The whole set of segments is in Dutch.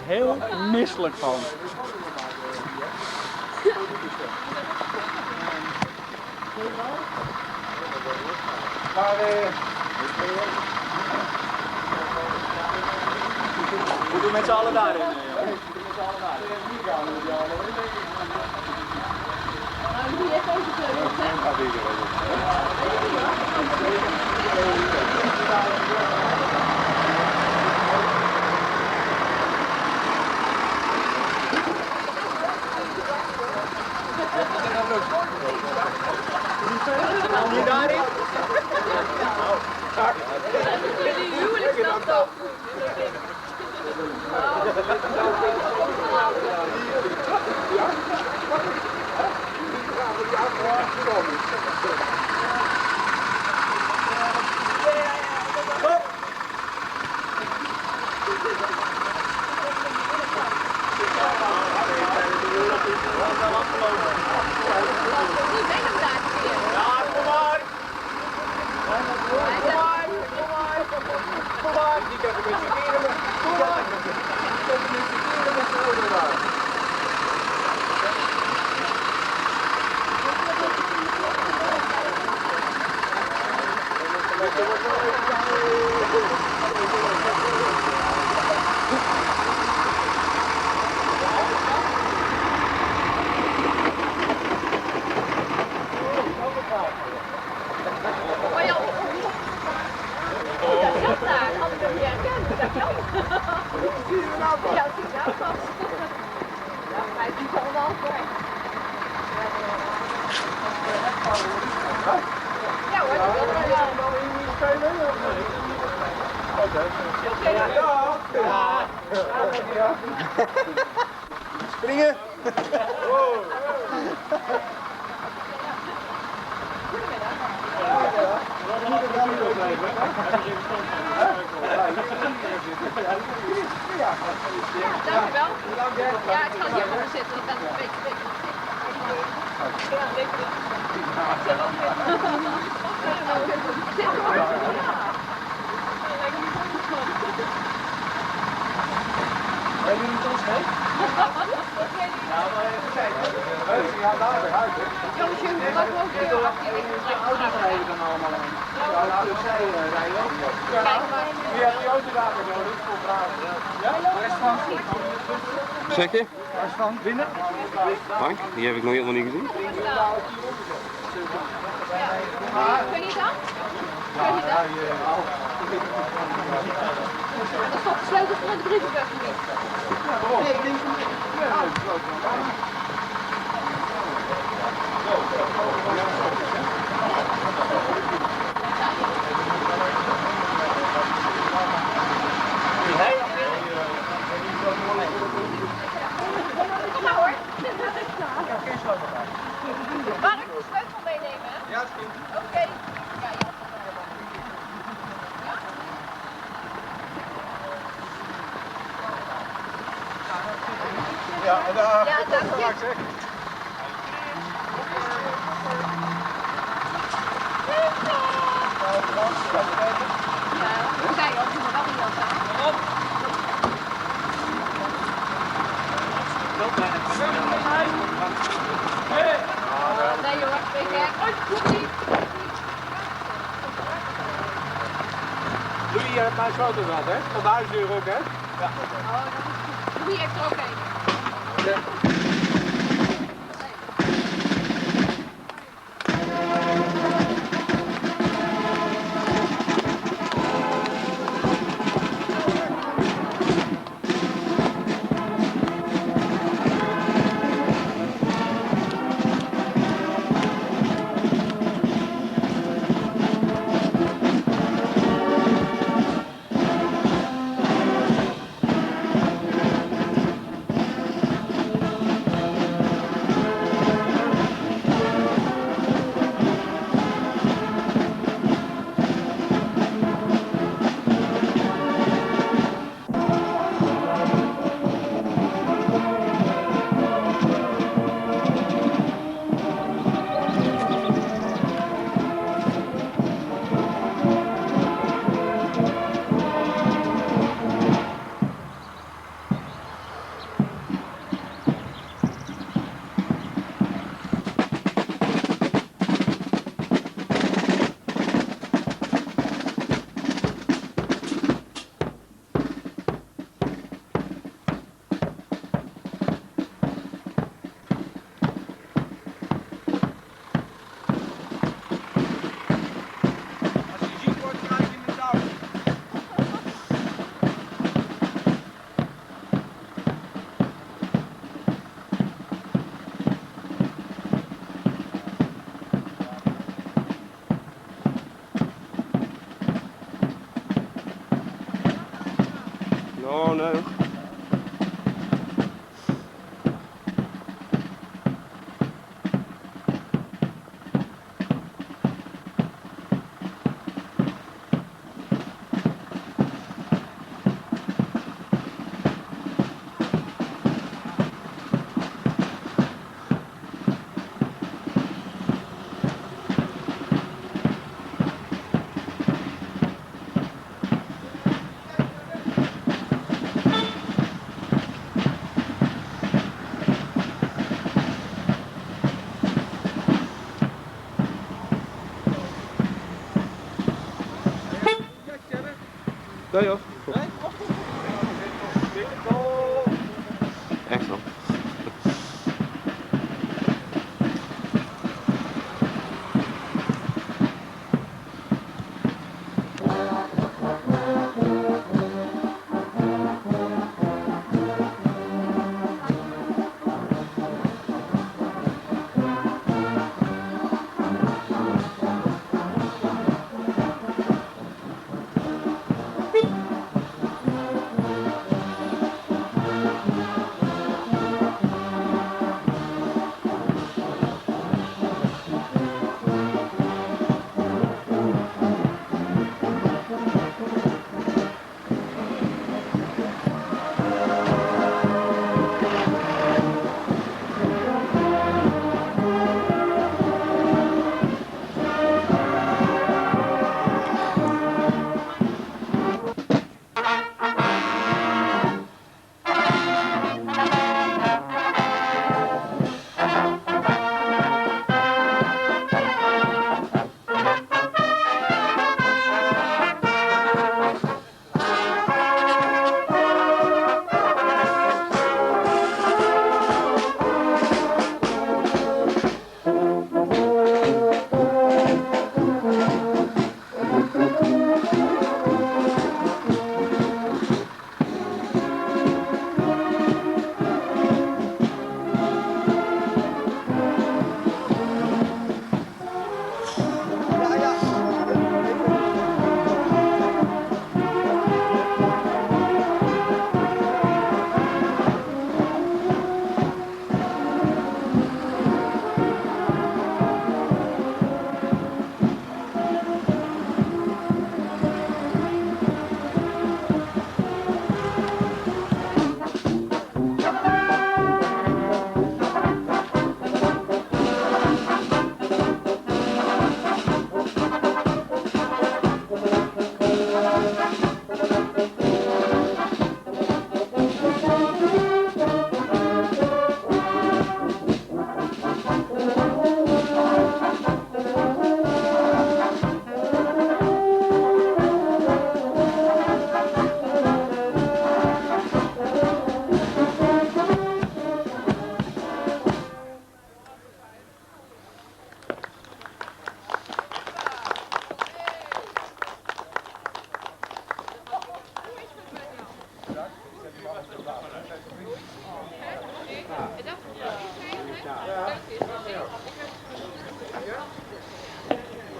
hier heel misselijk van. Maar we doen met z'n allen daarin. Jullie heeft ook gekleurd, hè? Hier daarin? Jullie huwelijksdag. Springen! Dankjewel. Ja, ik ga hieronder zitten. Ik ben een beetje. Ja, lekker. Zijn jullie niet ons mee? Ja, maar even kijken. Die gaan daar weer uit, hè? Jongens, jullie mogen ook weer achter. Auto's rijden dan allemaal heen. Ja, laten we zij rijden. Wie heeft die auto daar weer nodig voor vragen? Ja, waar is van? Zeker? Waar is van? Binnen? Frank, die heb ik nog helemaal niet gezien. Kun je dan? Kun je dan? Dat is toch de sleutel van de brievenbus niet? Nee, ik denk van... Kom maar hoor. Mag ik de sleutel meenemen? Ja, is goed. Oké. Ja, daar. Ja, dank je. Ja, zij ook. Die moet wel niet staan. Nee hoor, ik Jullie hebben mijn foto gehad, hè? Van de huisdeur ook, hè? Ja. Oh, dat is goed. Wie heeft er ook een? nee. Ja, ja. Echt wel.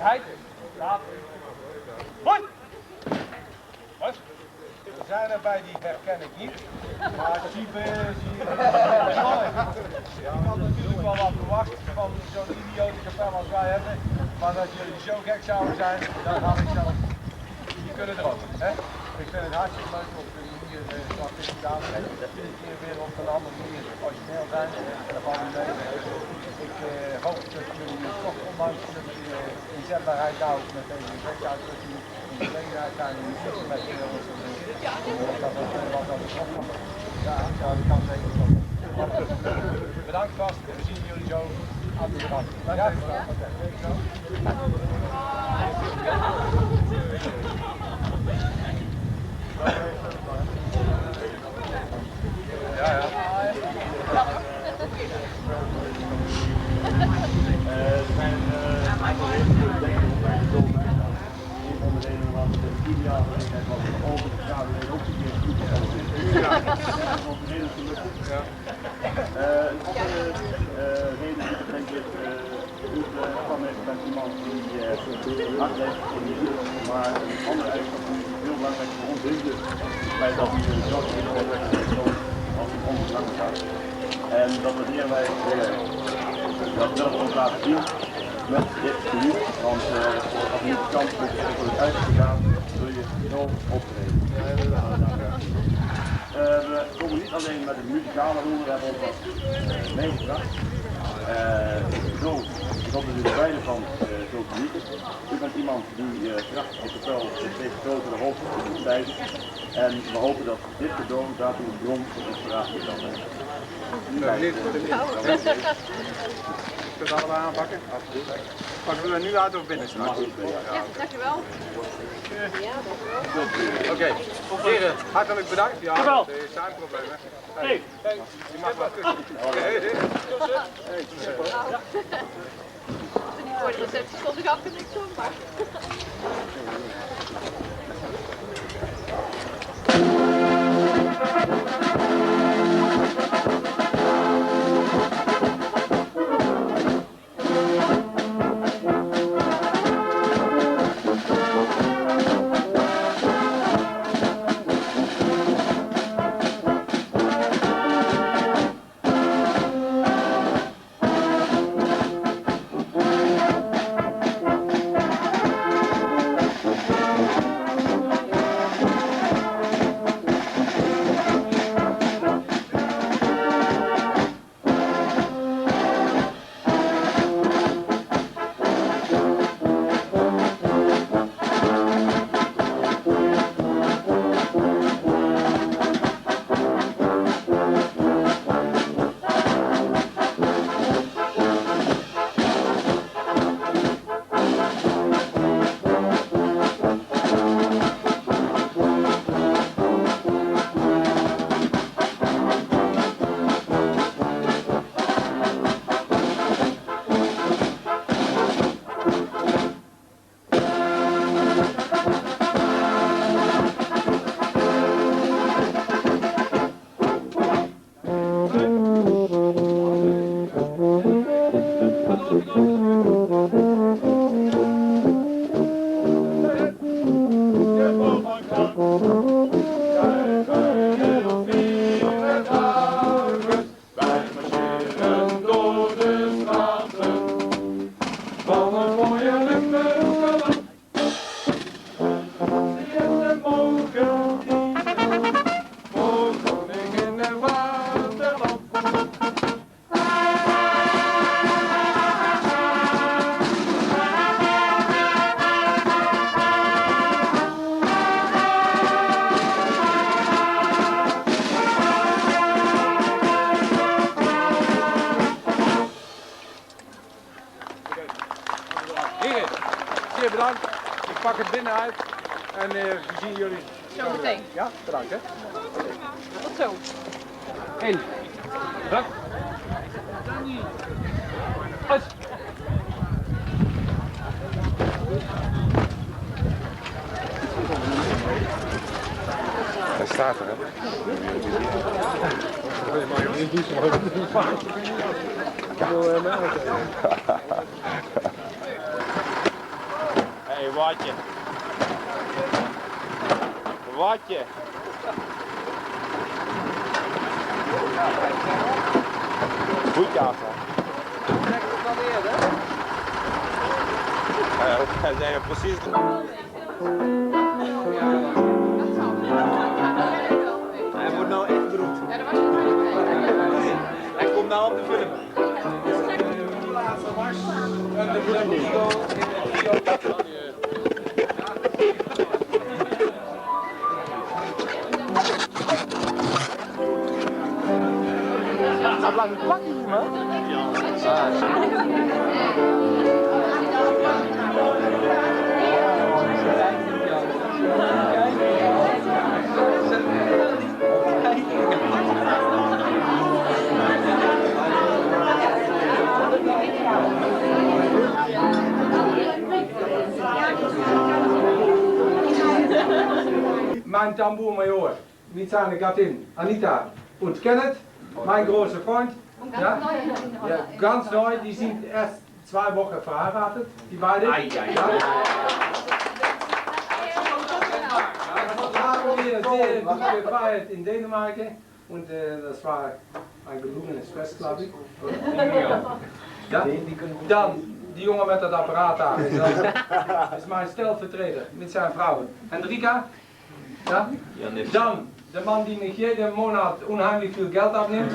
Hij, laat. Hoi! Wat? Er zijn erbij die herken ik niet. Maar het type zie je. Ik had natuurlijk wel wat verwacht van zo'n idiote kapel als wij hebben. Maar dat jullie zo gek zouden zijn, dat had ik zelf niet kunnen dromen. Hè? Ik vind het hartstikke leuk op de manier zoals dit gedaan is. Iedere keer weer op een andere manier origineel zijn. Dat valt me mee. Ik hoop dat jullie toch, ondanks dat inzetbaarheid nou met deze effectuitdrukking in gelegenheid zijn om niet met dat wat opkomt. Ja, dat kan zeker wel. Bedankt vast, we zien jullie zo aan de rand. Ja? Ja, ja. Een andere reden is denk ik kwam met iemand die hard heeft voor muziek, maar een andere eigenschap die heel belangrijk voor ons is het feit dat we hier zo als een ondergang staat. En dat waarderen wij dat zelf ook laten zien met dit publiek. Want als je de kans met voor het uitgegaan, zul je zo optreden. We komen niet alleen met het muzikale doel, we hebben ook wat meegebracht. Dat is de beide van zo genieten. U bent iemand die graag het kapel steeds grotere hoogte moet stijgen. En we hopen dat dit cadeau daartoe een bron van inspiratie zal zijn. Kun je het allemaal aanpakken? Pakken we er nu uit of binnen straks? Ja, dankjewel. Oké, heren, hartelijk bedankt. Ja, Jawel. er zijn problemen. Hey. Je mag wel tussen. Voor de receptie stond ik achter niks op, maar... Heren, zeer bedankt. Ik pak het binnen uit en we zien jullie Zo meteen. Ja, bedankt hè. Tot zo. Eén. Bedankt. Uit. Hij staat er, hè? Hey, watje. Watje. Goed ja, hij zei precies. Hij wordt nou echt beroemd. Ja, dat was het. Hij komt nou op de film. De laatste mars. En de Flamingo in het Rio. Hij blijft plakken hier, man. Mein Tambour-Major, mit seiner Gattin Anita und Kenneth, mein großer Freund. Ja, ja, ganz neu, die sind erst 2 Wochen verheiratet, die beiden. Ja. die Freiheit in Dänemark und das war ein gelungenes Fest, glaube ich. Ja? Dan, die jongen met dat apparaat daar, is mijn stelvertreder met zijn vrouw. Hendrika? Ja? Dan, de man die mich jede Monat unheimlich viel Geld abnimmt.